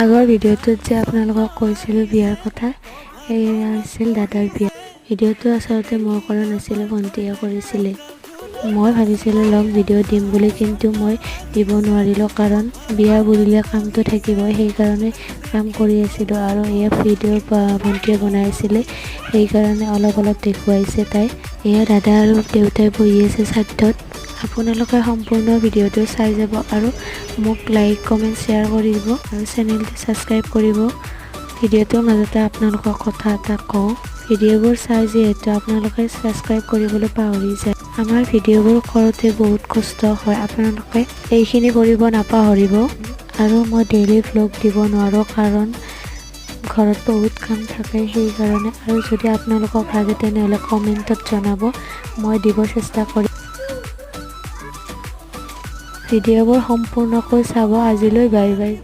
আগৰ ভিডিঅ'টোত যে আপোনালোকক কৈছিলোঁ বিয়াৰ কথা, এয়া আছিল দাদাৰ বিয়া। ভিডিঅ'টো আচলতে মই কৰা নাছিলোঁ, ভণ্টিয়ে কৰিছিলে। মই ভাবিছিলোঁ লং ভিডিঅ' দিম বুলি, কিন্তু মই দিব নোৱাৰিলোঁ কাৰণ বিয়া বুলিলে কামটো থাকিবই, সেইকাৰণে কাম কৰি আছিলোঁ। আৰু এয়া ভিডিঅ' ভণ্টিয়ে বনাইছিলে, সেইকাৰণে অলপ দেখুৱাইছে তাই। এয়া দাদা আৰু দেউতাই বহি আছে ছাদত। আপোনালোকে সম্পূৰ্ণ ভিডিঅ'টো চাই যাব আৰু মোক লাইক কমেণ্ট শ্বেয়াৰ কৰিব আৰু চেনেলটো ছাবস্ক্ৰাইব কৰিব। ভিডিঅ'টোৰ মাজতে আপোনালোকক কথা এটা কওঁ, ভিডিঅ'বোৰ চাই যিহেতু আপোনালোকে ছাবস্ক্ৰাইব কৰিবলৈ পাহৰি যায়। আমাৰ ভিডিঅ'বোৰ কৰোঁতে বহুত কষ্ট হয়, আপোনালোকে এইখিনি কৰিব নাপাহৰিব। আৰু মই ডেইলি ভ্লগ দিব নোৱাৰোঁ কাৰণ ঘৰত বহুত কাম থাকে, সেইকাৰণে। আৰু যদি আপোনালোকক লাগে তেনেহ'লে কমেণ্টত জনাব, মই দিব চেষ্টা কৰিম। ভিডিঅ'বোৰ সম্পূৰ্ণকৈ চাব। আজিলৈ বাই বাই।